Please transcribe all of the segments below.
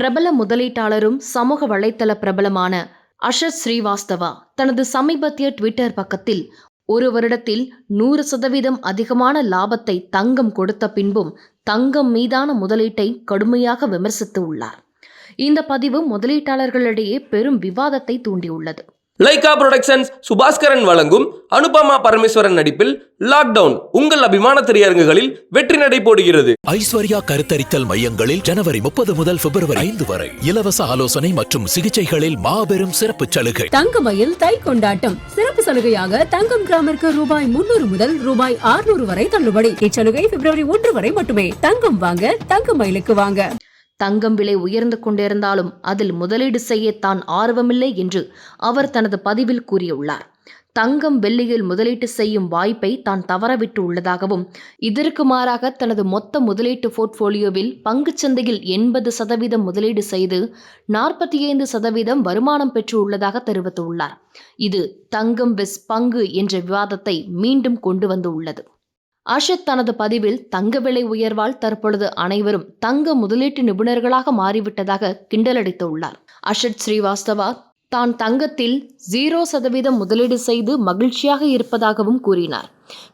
பிரபல முதலீட்டாளரும் சமூக வலைத்தள பிரபலமான அஷத் ஸ்ரீவாஸ்தவா தனது சமீபத்திய ட்விட்டர் பக்கத்தில் ஒரு வருடத்தில் 100% அதிகமான லாபத்தை தங்கம் கொடுத்த பின்பும் தங்கம் மீதான முதலீட்டை கடுமையாக விமர்சித்து உள்ளார். இந்த பதிவு முதலீட்டாளர்களிடையே பெரும் விவாதத்தை தூண்டியுள்ளது. லைகா புரொடக்ஷன்ஸ் சுபாஸ்கரன் வழங்கும் அனுபமா பரமேஸ்வரன் நடிப்பில் லாக்டவுன் உங்கள் அபிமான திரையரங்குகளில் வெற்றி நடை போடுகிறது. ஐஸ்வர்யா கருத்தரித்தல் மையங்களில் ஜனவரி 30 முதல் பிப்ரவரி 5 வரை இலவச ஆலோசனை மற்றும் சிகிச்சைகளில் மாபெரும் சிறப்பு சலுகை. தங்கமயில் தை கொண்டாட்டம் சிறப்பு சலுகையாக தங்கம் கிராமிற்கு ரூபாய் 300 முதல் ரூபாய் 600 வரை தள்ளுபடி. இச்சலுகை பிப்ரவரி 1 வரை மட்டுமே. தங்கம் வாங்க தங்கமயிலுக்கு வாங்க. தங்கம் விலை உயர்ந்து கொண்டிருந்தாலும் அதில் முதலீடு செய்ய தான் ஆர்வமில்லை என்று அவர் தனது பதிவில் கூறியுள்ளார். தங்கம் வெள்ளியில் முதலீட்டு செய்யும் வாய்ப்பை தான் தவறவிட்டு உள்ளதாகவும் இதற்கு மாறாக தனது மொத்த முதலீட்டு போர்ட்போலியோவில் பங்குச்சந்தையில் 80% முதலீடு செய்து 45% வருமானம் பெற்று உள்ளதாக தெரிவித்துள்ளார். இது தங்கம் வெஸ் பங்கு என்ற விவாதத்தை மீண்டும் கொண்டு வந்து உள்ளது. அஷத் தனது பதிவில் தங்க விலை உயர்வால் தற்பொழுது அனைவரும் தங்க முதலீட்டு நிபுணர்களாக மாறிவிட்டதாக கிண்டலடித்துள்ளார். அஷத் ஸ்ரீவாஸ்தவா தான் தங்கத்தில் 0% முதலீடு செய்து மகிழ்ச்சியாக இருப்பதாகவும் கூறினார்.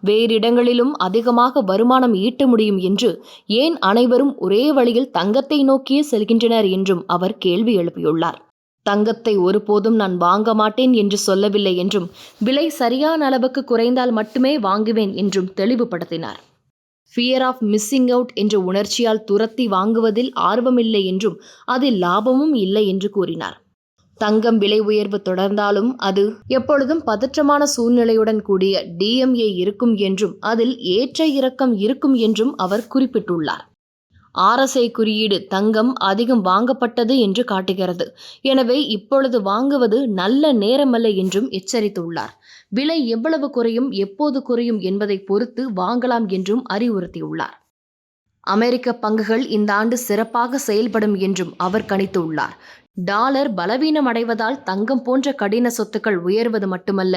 வேறு இடங்களிலும் அதிகமாக வருமானம் ஈட்ட முடியும் என்று ஏன் அனைவரும் ஒரே வழியில் தங்கத்தை நோக்கியே செல்கின்றனர் என்றும் அவர் கேள்வி எழுப்பியுள்ளார். தங்கத்தை ஒருபோதும் நான் வாங்க மாட்டேன் என்று சொல்லவில்லை என்றும் விலை சரியான அளவுக்கு குறைந்தால் மட்டுமே வாங்குவேன் என்றும் தெளிவுபடுத்தினார். ஃபியர் ஆஃப் மிஸ்ஸிங் அவுட் என்ற உணர்ச்சியால் துரத்தி வாங்குவதில் ஆர்வமில்லை என்றும் அதில் லாபமும் இல்லை என்று கூறினார். தங்கம் விலை உயர்வு தொடர்ந்தாலும் அது எப்பொழுதும் பதற்றமான சூழ்நிலையுடன் கூடிய DMA இருக்கும் என்றும் அதில் ஏற்ற இறக்கம் இருக்கும் என்றும் அவர் குறிப்பிட்டுள்ளார். RSI குறியீடு தங்கம் அதிகம் வாங்கப்பட்டது என்று காட்டுகிறது. எனவே இப்பொழுது வாங்குவது நல்ல நேரமல்ல என்றும் எச்சரித்துள்ளார். விலை எவ்வளவு குறையும் எப்போது குறையும் என்பதை பொறுத்து வாங்கலாம் என்றும் அறிவுறுத்தியுள்ளார். அமெரிக்க பங்குகள் இந்த ஆண்டு சிறப்பாக செயல்படும் என்றும் அவர் கணித்துள்ளார். டாலர் பலவீனம் அடைவதால் தங்கம் போன்ற கடின சொத்துக்கள் உயர்வது மட்டுமல்ல,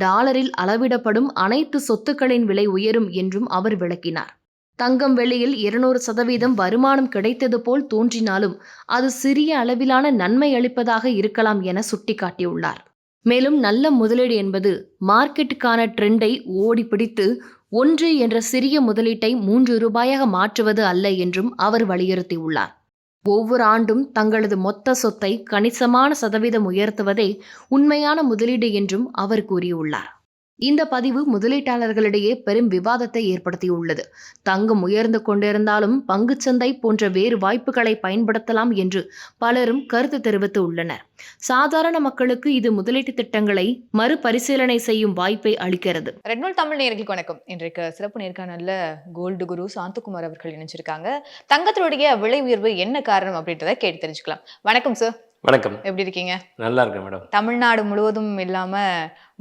டாலரில் அளவிடப்படும் அனைத்து சொத்துக்களின் விலை உயரும் என்றும் அவர் விளக்கினார். தங்கம் வெள்ளியில் 200% வருமானம் கிடைத்தது போல் தோன்றினாலும் அது சிறிய அளவிலான நன்மை அளிப்பதாக இருக்கலாம் என சுட்டிக்காட்டியுள்ளார். மேலும் நல்ல முதலீடு என்பது மார்க்கெட்டுக்கான ட்ரெண்டை ஓடி பிடித்து 1 என்ற சிறிய முதலீட்டை 3 ரூபாயாக மாற்றுவது அல்ல என்றும் அவர் வலியுறுத்தியுள்ளார். ஒவ்வொரு ஆண்டும் தங்களது மொத்த சொத்தை கணிசமான சதவீதம் உயர்த்துவதே உண்மையான முதலீடு என்றும் அவர் கூறியுள்ளார். இந்த பதிவு முதலீட்டாளர்களிடையே பெரும் விவாதத்தை ஏற்படுத்தியுள்ளது. தங்கம் உயர்ந்து கொண்டிருந்தாலும் பங்குச்சந்தை போன்ற வேறு வாய்ப்புகளை பயன்படுத்தலாம் என்று பலரும் கருத்து தெரிவித்து உள்ளனர். சாதாரண மக்களுக்கு இது முதலீட்டு திட்டங்களை மறுபரிசீலனை செய்யும் வாய்ப்பை அளிக்கிறது. ரெட் நூல் தமிழ் நேயர்களுக்கு வணக்கம். இன்றைக்கு சிறப்பு நேர்காணல்ல கோல்டு குரு சாந்தகுமார் அவர்கள் இணைஞ்சிருக்காங்க. தங்கத்தினுடைய விலை உயர்வு என்ன காரணம் அப்படின்றத கேட்டு தெரிஞ்சுக்கலாம். வணக்கம் சார். வணக்கம். எப்படி இருக்கீங்க? நல்லா இருக்கேன் மேடம். தமிழ்நாடு முழுவதும் இல்லாம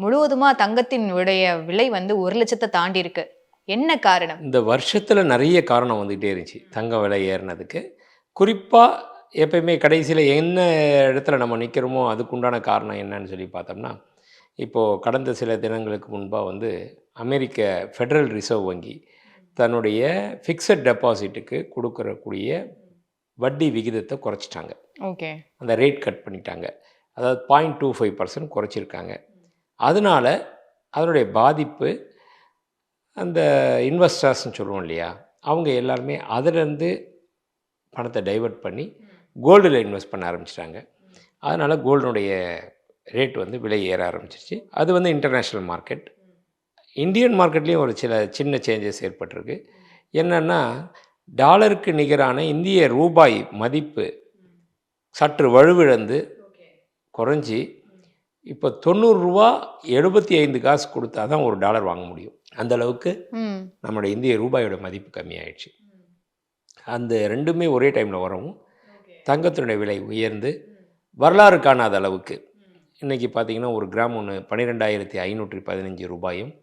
முழுவதுமா தங்கத்தின் விலை வந்து 1 லட்சத்தை தாண்டி இருக்கு. என்ன காரணம்? இந்த வருஷத்துல நிறைய காரணம் வந்துகிட்டே இருந்துச்சு தங்க விலை ஏறினதுக்கு. குறிப்பா எப்பயுமே கடைசியில் என்ன இடத்துல நம்ம நிற்கிறோமோ அதுக்குண்டான காரணம் என்னன்னு சொல்லி பார்த்தோம்னா, இப்போது கடந்த சில தினங்களுக்கு முன்பாக வந்து அமெரிக்க ஃபெடரல் ரிசர்வ் வங்கி தன்னுடைய ஃபிக்ஸட் டெபாசிட்டுக்கு கொடுக்கக்கூடிய வட்டி விகிதத்தை குறைச்சிட்டாங்க. ஓகே. அந்த ரேட் கட் பண்ணிட்டாங்க. அதாவது 0.25% குறைச்சிருக்காங்க. அதனால் அதனுடைய பாதிப்பு அந்த இன்வெஸ்டர்ஸ்ன்னு சொல்லுவோம் இல்லையா, அவங்க எல்லாருமே அதிலேருந்து பணத்தை டைவர்ட் பண்ணி கோல்டில் இன்வெஸ்ட் பண்ண ஆரம்பிச்சிட்டாங்க. அதனால் கோல்டுடைய ரேட் வந்து விலை ஏற ஆரம்பிச்சிருச்சு. அது வந்து இன்டர்நேஷ்னல் மார்க்கெட். இந்தியன் மார்க்கெட்லேயும் ஒரு சின்ன சேஞ்சஸ் ஏற்பட்டிருக்கு. என்னென்னா, டாலருக்கு நிகரான இந்திய ரூபாய் மதிப்பு சற்று வலுவிழந்து குறைஞ்சி இப்போ 90 ரூபா 75 காசு கொடுத்தா தான் ஒரு டாலர் வாங்க முடியும். அந்த அளவுக்கு நம்மளுடைய இந்திய ரூபாயோட மதிப்பு கம்மியாயிடுச்சு. அந்த ரெண்டுமே ஒரே டைமில் வரவும் தங்கத்தினுடைய விலை உயர்ந்து வரலாறு காணாத அளவுக்கு இன்றைக்கி பார்த்திங்கன்னா ஒரு கிராம் ஒன்று 12,515 ரூபாயும்,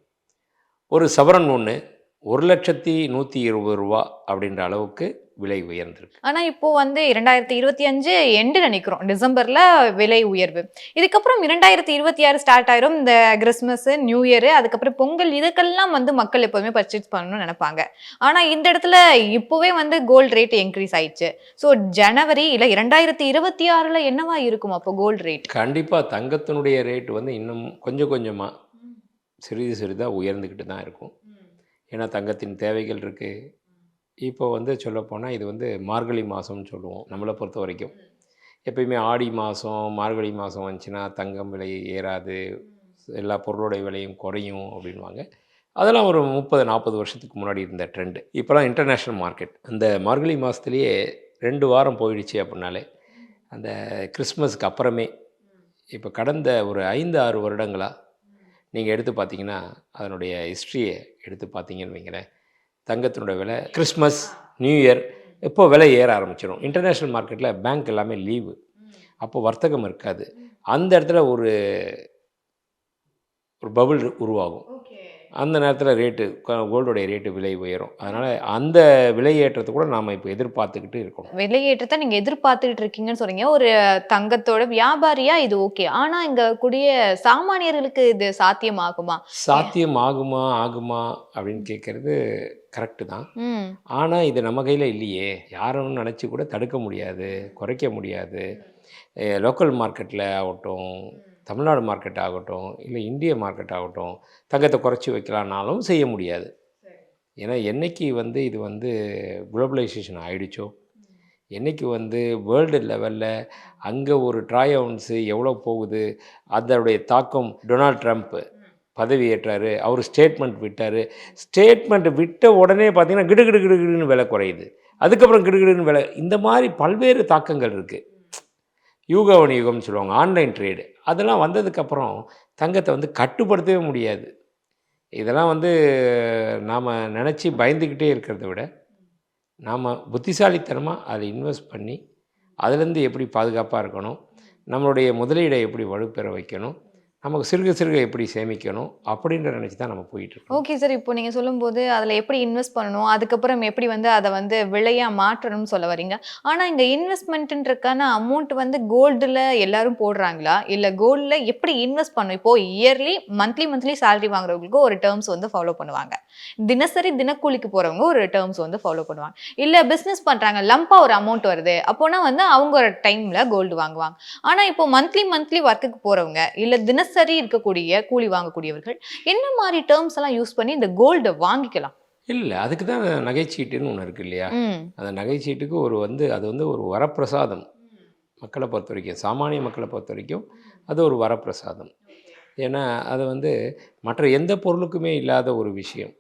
ஒரு சவரன் ஒன்று 1,120,000 ரூபா அப்படின்ற அளவுக்கு விலை உயர்ந்திருக்கு. ஆனா இப்போ வந்து 2025 எண்டுல நிக்கிறோம், டிசம்பர்ல விலை உயர்வு. இதுக்கப்புறம் 2026 ஸ்டார்ட் ஆயிரும். இந்த கிறிஸ்மஸ், நியூ இயர், அதுக்கப்புறம் பொங்கல், இதுக்கெல்லாம் வந்து மக்கள் எப்போதுமே பர்ச்சேஸ் பண்ணணும்னு நினைப்பாங்க. ஆனா இந்த இடத்துல இப்போவே வந்து கோல்டு ரேட் இன்க்ரீஸ் ஆயிடுச்சு. ஸோ ஜனவரி இல்ல 2026ல என்னவா இருக்கும் அப்போ கோல்டு ரேட்? கண்டிப்பாக தங்கத்தினுடைய ரேட் வந்து இன்னும் கொஞ்சம் கொஞ்சமாக சிறிது சிறிதாக உயர்ந்துக்கிட்டு தான் இருக்கும். ஏன்னா தங்கத்தின் தேவைகள் இருக்குது. இப்போ வந்து சொல்லப்போனால் இது வந்து மார்கழி மாதம்னு சொல்லுவோம் நம்மளை பொறுத்த வரைக்கும். எப்பயுமே ஆடி மாதம் மார்கழி மாதம் வந்துச்சுன்னா தங்கம் விலை ஏறாது, எல்லா பொருளோடைய விலையும் குறையும் அப்படின்வாங்க. அதெல்லாம் ஒரு 30-40 வருஷத்துக்கு முன்னாடி இருந்த ட்ரெண்டு. இப்போலாம் இன்டர்நேஷ்னல் மார்க்கெட். அந்த மார்கழி மாதத்துலேயே 2 வாரம் போயிடுச்சு அப்படின்னாலே அந்த கிறிஸ்மஸ்க்கு அப்புறமே இப்போ கடந்த ஒரு 5-6 வருடங்களாக நீங்கள் எடுத்து பார்த்தீங்கன்னா அதனுடைய ஹிஸ்ட்ரியை எடுத்து பார்த்தீங்கன்னு வைங்களேன், தங்கத்தினுடைய விலை கிறிஸ்மஸ், நியூ இயர் இப்போ விலை ஏற ஆரம்பிச்சிடும். இன்டர்நேஷ்னல் மார்க்கெட்டில் பேங்க் எல்லாமே லீவு, அப்போ வர்த்தகம் இருக்காது. அந்த இடத்துல ஒரு பபுள் உருவாகும். அந்த நேரத்தில் ரேட்டு கோல்டோடைய ரேட்டு விலை உயரும். அதனால் அந்த விலை ஏற்றத்தை கூட நாம் இப்போ எதிர்பார்த்துக்கிட்டு இருக்கணும். விலையேற்றத்தை நீங்க எதிர்பார்த்துக்கிட்டு இருக்கீங்கன்னு சொல்றீங்க. ஒரு தங்கத்தோட வியாபாரியா இது ஓகே. ஆனா இங்க கூடிய சாமானியர்களுக்கு இது சாத்தியமாகுமா? ஆகுமா அப்படின்னு கேட்குறது கரெக்டு தான். ம். ஆனால் இது நம்ம கையில் இல்லையே. யாரும் நினச்சி கூட தடுக்க முடியாது, குறைக்க முடியாது. லோக்கல் மார்க்கெட்டில் ஆகட்டும், தமிழ்நாடு மார்க்கெட் ஆகட்டும், இல்லை இந்திய மார்க்கெட் ஆகட்டும், தங்கத்தை குறைச்சி வைக்கலான்னாலும் செய்ய முடியாது. ஏன்னா என்னைக்கு வந்து இது வந்து குளோபலைசேஷன் ஆகிடுச்சோ, என்றைக்கு வந்து வேர்ல்டு லெவலில் அங்கே ஒரு ட்ராய் அவுன்ஸு எவ்வளோ போகுது, அதோடைய தாக்கம். டொனால்ட் ட்ரம்ப் பதவி ஏற்றார், அவர் ஸ்டேட்மெண்ட் விட்டார். ஸ்டேட்மெண்ட் விட்ட உடனே பார்த்திங்கன்னா கிடுகிடுன்னு விலை குறையுது, அதுக்கப்புறம் கிடுகிடுன்னு விலை. இந்த மாதிரி பல்வேறு தாக்கங்கள் இருக்குது. யூகவன் யுகம்னு சொல்லுவாங்க, ஆன்லைன் ட்ரேடு, அதெல்லாம் வந்ததுக்கப்புறம் தங்கத்தை வந்து கட்டுப்படுத்தவே முடியாது. இதெல்லாம் வந்து நாம் நினச்சி பயந்துக்கிட்டே இருக்கிறத விட நாம் புத்திசாலித்தனமாக அதை இன்வெஸ்ட் பண்ணி அதுலேருந்து எப்படி பாதுகாப்பாக இருக்கணும், நம்மளுடைய முதலீடை எப்படி வலுப்பெற வைக்கணும், நமக்கு சிறுக சிறுக எப்படி சேமிக்கணும் அப்படின்ற நினச்சி தான் நம்ம போயிட்டுருக்கோம். Okay sir. இப்போ நீங்கள் சொல்லும்போது அதில் எப்படி இன்வெஸ்ட் பண்ணணும், அதுக்கப்புறம் எப்படி வந்து அதை வந்து விலையாக மாற்றணும்னு சொல்ல வரீங்க. ஆனால் இங்கே இன்வெஸ்ட்மெண்ட்டுன்றக்கான அமௌண்ட் வந்து கோல்டில் எல்லாரும் போடுறாங்களா, இல்லை கோல்டில் எப்படி இன்வெஸ்ட் பண்ணணும்? இப்போது இயர்லி மந்த்லி சேலரி வாங்குறவங்களுக்கு ஒரு டேர்ம்ஸ் வந்து ஃபாலோ பண்ணுவாங்க, தினசரி தினக்கூலிக்கு போகிறவங்க ஒரு டேர்ம்ஸ் வந்து ஃபாலோ பண்ணுவாங்க, இல்லை பிஸ்னஸ் பண்ணுறாங்க லம்பாக ஒரு அமௌண்ட் வருது அப்போனா வந்து அவங்க ஒரு டைமில் கோல்டு வாங்குவாங்க. ஆனால் இப்போ மந்த்லி ஒர்க்குக்கு போகிறவங்க இல்லை தினசரி இருக்கக்கூடிய கூலி வாங்கக்கூடியவர்கள் என்ன மாதிரி டேர்ம்ஸ் எல்லாம் யூஸ் பண்ணி இந்த கோல்டை வாங்கிக்கலாம்? இல்லை, அதுக்கு தான் நகைச்சீட்டுன்னு ஒன்று இருக்குது இல்லையா. அந்த நகைச்சீட்டுக்கு அது வந்து ஒரு வரப்பிரசாதம். மக்களை பொறுத்த வரைக்கும், சாமானிய மக்களை பொறுத்த வரைக்கும் அது ஒரு வரப்பிரசாதம். ஏன்னா அது வந்து மற்ற எந்த பொருளுக்குமே இல்லாத ஒரு விஷயம்.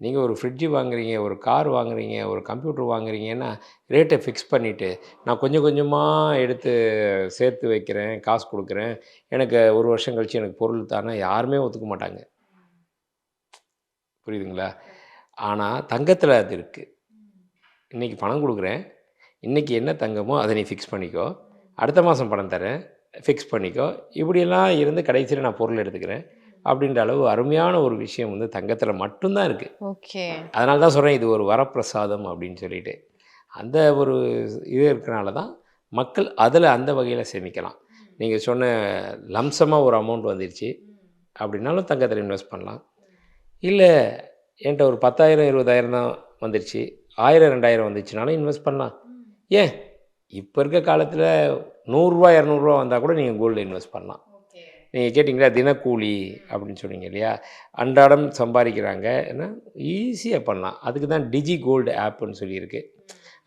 நீங்கள் ஒரு ஃப்ரிட்ஜு வாங்குறீங்க, ஒரு கார் வாங்குறீங்க, ஒரு கம்ப்யூட்டர் வாங்குறீங்கன்னா ரேட்டை ஃபிக்ஸ் பண்ணிவிட்டு நான் கொஞ்சம் கொஞ்சமாக எடுத்து சேர்த்து வைக்கிறேன், காசு கொடுக்குறேன், எனக்கு ஒரு வருஷம் கழித்து எனக்கு பொருள் தானே யாருமே ஒத்துக்க மாட்டாங்க. புரியுதுங்களா? ஆனால் தங்கத்தில் அது இருக்குது. இன்றைக்கி பணம் கொடுக்குறேன், இன்றைக்கி என்ன தங்கமோ அதை நீ ஃபிக்ஸ் பண்ணிக்கோ, அடுத்த மாதம் பணம் தரேன், ஃபிக்ஸ் பண்ணிக்கோ, இப்படியெல்லாம் இருந்து கடைசியில் நான் பொருள் எடுத்துக்கிறேன் அப்படின்ற அளவு அருமையான ஒரு விஷயம் வந்து தங்கத்தில் மட்டும்தான் இருக்குது. ஓகே. அதனால தான் சொல்கிறேன் இது ஒரு வரப்பிரசாதம் அப்படின்னு சொல்லிட்டு. அந்த ஒரு இது இருக்கிறனால தான் மக்கள் அதில் அந்த வகையில் சேமிக்கலாம். நீங்கள் சொன்ன லம்சமாக ஒரு அமௌண்ட் வந்துடுச்சு அப்படின்னாலும் தங்கத்தில் இன்வெஸ்ட் பண்ணலாம். இல்லை என்கிட்ட ஒரு 10,000 20,000 தான் வந்துடுச்சு, 1000 2000 வந்துச்சுனாலும் இன்வெஸ்ட் பண்ணலாம். ஏன் இப்போ இருக்க காலத்தில் 100 200 வந்தால் கூட நீங்கள் கோல்டு இன்வெஸ்ட் பண்ணலாம். நீங்கள் கேட்டிங்களா தினக்கூலி அப்படின்னு சொன்னீங்க இல்லையா, அன்றாடம் சம்பாதிக்கிறாங்க, ஏன்னா ஈஸியாக பண்ணலாம். அதுக்கு தான் டிஜி கோல்டு ஆப்புன்னு சொல்லியிருக்கு.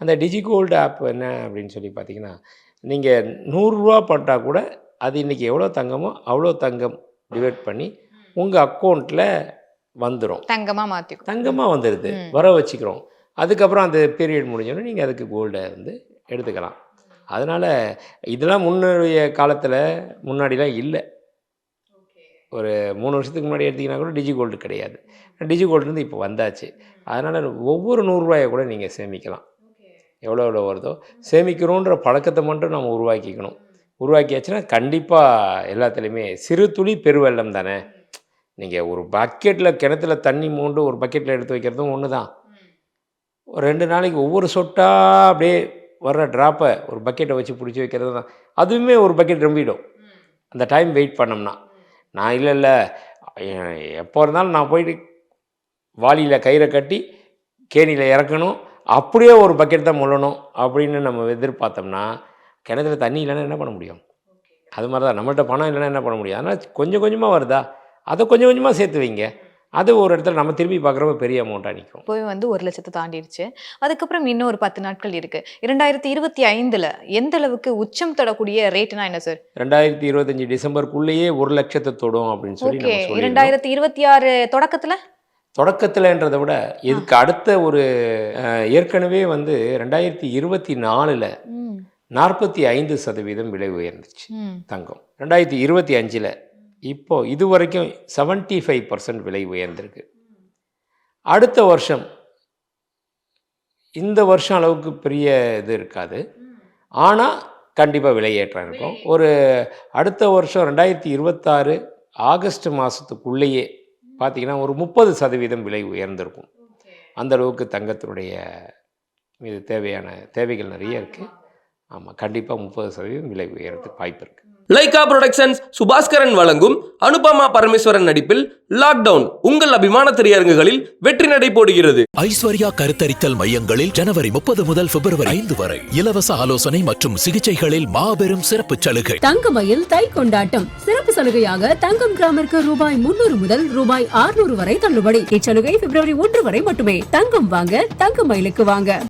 அந்த டிஜி கோல்டு ஆப் என்ன அப்படின்னு சொல்லி பார்த்தீங்கன்னா, நீங்கள் 100 போட்டால் கூட அது இன்றைக்கி எவ்வளோ தங்கமோ அவ்வளோ தங்கம் டிவைட் பண்ணி உங்கள் அக்கௌண்ட்டில் வந்துடும், தங்கமாக வந்துடுது, வர வச்சுக்கிறோம். அதுக்கப்புறம் அந்த பீரியட் முடிஞ்சோன்னா நீங்கள் அதுக்கு கோல்டை வந்து எடுத்துக்கலாம். அதனால் இதெல்லாம் முன்னைய காலத்தில் முன்னாடிலாம் இல்லை. ஒரு 3 வருஷத்துக்கு முன்னாடி எடுத்திங்கன்னா கூட டிஜி கோல்டு கிடையாது. டிஜி கோல்டு இப்போ வந்தாச்சு. அதனால் ஒவ்வொரு 100 கூட நீங்கள் சேமிக்கலாம். எவ்வளோ வருதோ சேமிக்கணுன்ற பழக்கத்தை மட்டும் நம்ம உருவாக்கிக்கணும். உருவாக்கியாச்சுன்னா கண்டிப்பாக எல்லாத்துலேயுமே சிறு துளி பெருவெள்ளம் தானே. நீங்கள் ஒரு பக்கெட்டில் கிணத்துல தண்ணி மோண்டு ஒரு பக்கெட்டில் எடுத்து வைக்கிறதும் ஒன்று தான். ஒரு 2 நாளைக்கு ஒவ்வொரு சொட்டாக அப்படியே வர்ற ட்ராப்பை ஒரு பக்கெட்டை வச்சு பிடிச்சி வைக்கிறது தான். அதுவுமே ஒரு பக்கெட் ரொம்பிடும் அந்த டைம் வெயிட் பண்ணோம்னா. நான் இல்லை எப்போ இருந்தாலும் நான் போயிட்டு வாளியில் கயிறை கட்டி கேணியில் இறக்கணும், அப்படியே ஒரு பக்கெட் தான் முள்ளணும் அப்படின்னு நம்ம எதிர்பார்த்தோம்னா கிணத்துல தண்ணி இல்லைன்னா என்ன பண்ண முடியும்? அது மாதிரி தான் நம்மள்கிட்ட பணம் இல்லைன்னா என்ன பண்ண முடியும்? அதனால் கொஞ்சம் கொஞ்சமாக வருதா, அதை கொஞ்சம் கொஞ்சமாக சேர்த்து வைங்க. அது ஒரு இடத்துல நம்ம திரும்பி பார்க்குறப்ப பெரிய அமௌண்ட்டாக நிற்கும். போய் வந்து 1 லட்சத்தை தாண்டிடுச்சு. அதுக்கப்புறம் இன்னும் ஒரு 10 நாட்கள் இருக்கு. 2025ல் எந்த அளவுக்கு உச்சம் தொடக்கூடிய ரேட்னா என்ன சார்? 2025 டிசம்பருக்குள்ளேயே 1 லட்சத்தை தொடும் அப்படின்னு சொல்லி ஓகே. நம்ம சொல்லியிருந்தோம். 2026 தொடக்கத்தில்ன்றதை விட இதுக்கு அடுத்த ஒரு ஏற்கனவே வந்து 2024ல் 45% விலை உயர்ந்துச்சு தங்கம். 2025ல் இப்போ இது வரைக்கும் 75% விலை உயர்ந்திருக்கு. அடுத்த வருஷம் இந்த வருஷம் அளவுக்கு பெரிய இது இருக்காது, ஆனால் கண்டிப்பாக விலை ஏற்றம் இருக்கும். ஒரு அடுத்த வருஷம் 2026 ஆகஸ்ட் மாதத்துக்குள்ளேயே பார்த்திங்கன்னா ஒரு 30% விலை உயர்ந்திருக்கும். அந்த அளவுக்கு தங்கத்தினுடைய மீது தேவைகள் நிறைய இருக்குது. ஆமாம், கண்டிப்பாக 30% விலை உயரத்துக்கு வாய்ப்பு இருக்குது. லைகா புரொடக்ஷன்ஸ் சுபாஸ்கரன் வழங்கும் அனுபமா பரமேஸ்வரன் நடிப்பில் லாக்டவுன் உங்கள் அபிமான திரையரங்குகளில் வெற்றி நடை போடுகிறது. ஐஸ்வர்யா கருத்தரித்தல் மையங்களில் ஜனவரி 30 முதல் பிப்ரவரி 5 வரை இலவச ஆலோசனை மற்றும் சிகிச்சைகளில் மாபெரும் சிறப்பு சலுகை. தங்கமயில் தை கொண்டாட்டம் சிறப்பு சலுகையாக தங்கம் கிராமிற்கு ரூபாய் 300 முதல் ரூபாய் 600 வரை தள்ளுபடி. இச்சலுகை பிப்ரவரி 1 வரை மட்டுமே. தங்கம் வாங்க, தங்கமயிலுக்கு வாங்க.